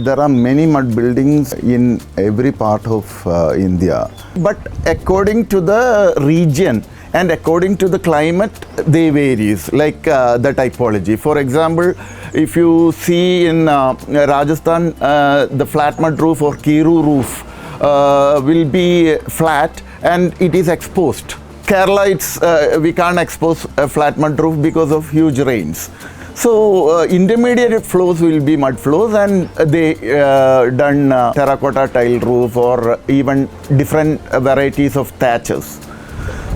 There are many mud buildings in every part of India. But according to the region and according to the climate, they varies, like the typology. For example, if you see in Rajasthan, the flat mud roof or Kiru roof will be flat and it is exposed. Kerala, we can't expose a flat mud roof because of huge rains. So intermediate flows will be mud flows, and they done terracotta tile roof or even different varieties of thatches.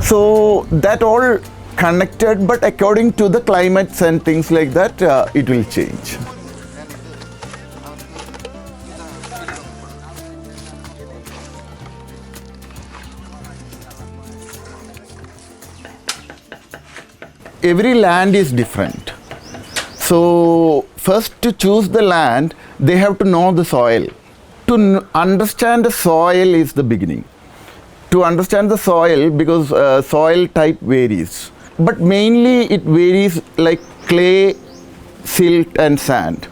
So that all connected, but according to the climates and things like that, it will change. Every land is different. So first, to choose the land, they have to know the soil. To understand the soil is the beginning. To understand the soil, because soil type varies. But mainly it varies like clay, silt and sand.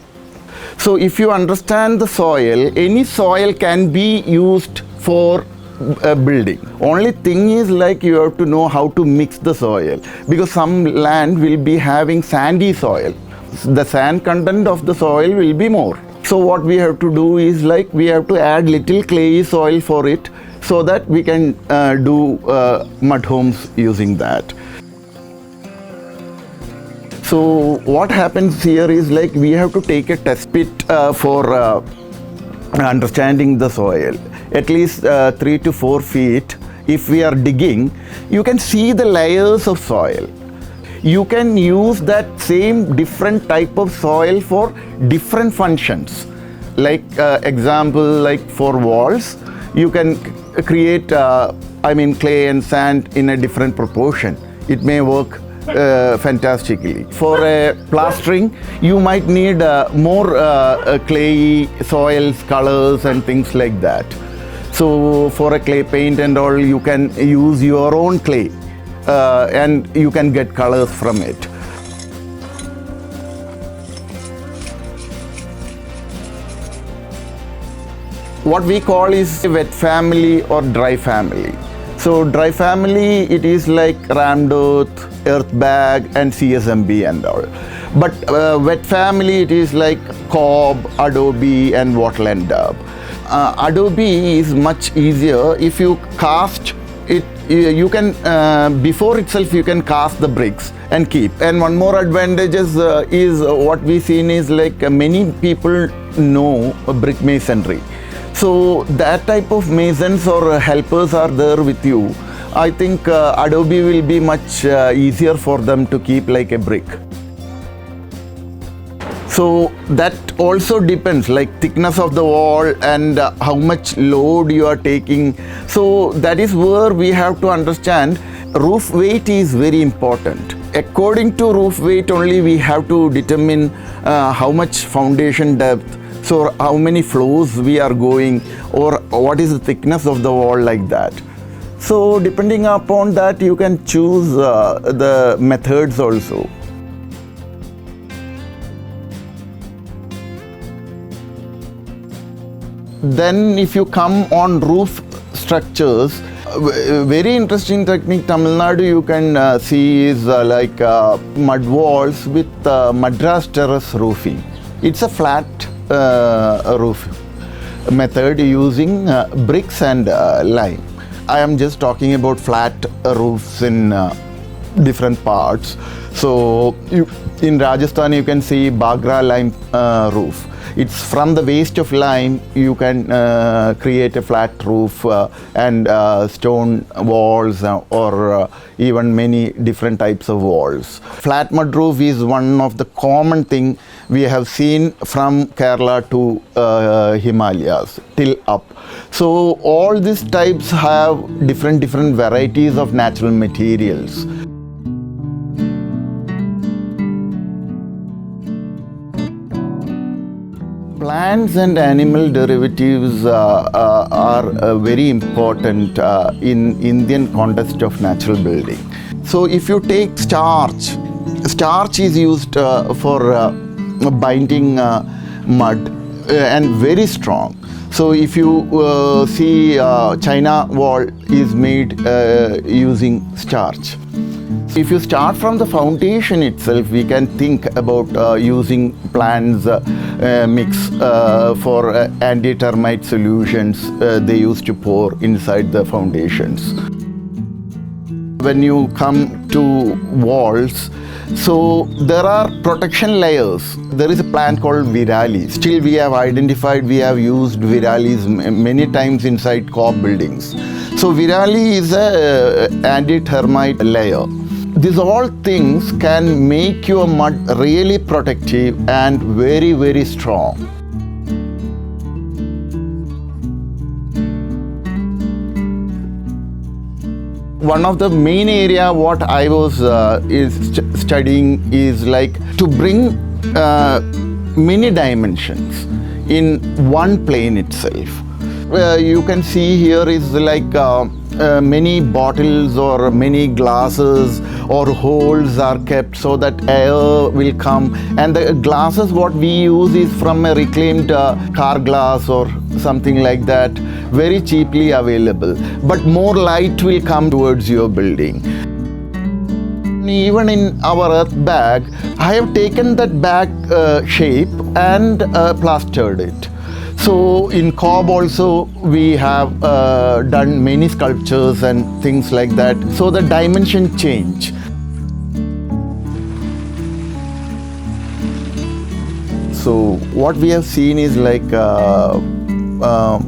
So if you understand the soil, any soil can be used for building. Only thing is like you have to know how to mix the soil, because some land will be having sandy soil. The sand content of the soil will be more. So what we have to do is like we have to add little clayey soil for it, so that we can do mud homes using that. So what happens here is like we have to take a test pit for understanding the soil. At least 3 to 4 feet. If we are digging, you can see the layers of soil. You can use that same different type of soil for different functions. Like example, like for walls, you can create clay and sand in a different proportion. It may work fantastically. For plastering, you might need more clayey soils, colors and things like that. So for a clay paint and all, you can use your own clay and you can get colors from it. What we call is a wet family or dry family. So dry family, it is like rammed earth bag and CSMB and all. But wet family, it is like cob, adobe and wattle and daub. Adobe is much easier. If you cast it, you can before itself you can cast the bricks and keep. And one more advantage is what we seen is like many people know brick masonry. So that type of masons or helpers are there with you. I think Adobe will be much easier for them to keep like a brick. So that also depends, like thickness of the wall and how much load you are taking. So that is where we have to understand roof weight is very important. According to roof weight only, we have to determine how much foundation depth, so how many floors we are going, or what is the thickness of the wall, like that. So depending upon that, you can choose the methods also. Then if you come on roof structures, very interesting technique Tamil Nadu you can see is like mud walls with Madras terrace roofing. It's a flat roof method using bricks and lime. I am just talking about flat roofs in different parts. So in Rajasthan you can see Bagra lime roof. It's from the waste of lime you can create a flat roof and stone walls or even many different types of walls. Flat mud roof is one of the common thing we have seen from Kerala to Himalayas till up. So all these types have different varieties of natural materials. Plants and animal derivatives are very important in Indian context of natural building. So if you take starch is used for binding mud. and very strong. So if you see China wall is made using starch. If you start from the foundation itself, we can think about using plants mix for anti-termite solutions they used to pour inside the foundations. When you come to walls, so there are protection layers. There is a plant called Virali. Still we have identified, we have used Viralis many times inside COB buildings. So Virali is a anti-termite layer. These all things can make your mud really protective and very, very strong. One of the main area what I was studying is like to bring many dimensions in one plane itself. You can see here is like many bottles or many glasses or holes are kept so that air will come, and the glasses what we use is from a reclaimed car glass or something like that, very cheaply available, but more light will come towards your building. Even in our earth bag, I have taken that bag shape and plastered it. So in COB also we have done many sculptures and things like that, so the dimension change. So what we have seen is like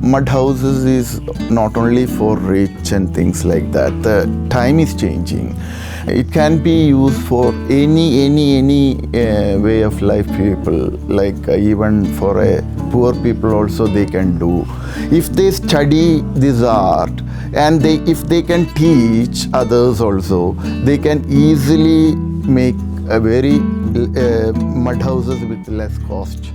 mud houses is not only for rich and things like that. The time is changing. It can be used for any way of life people, like even for a poor people also they can do. If they study this art and if they can teach others also, they can easily make a very mud houses with less cost.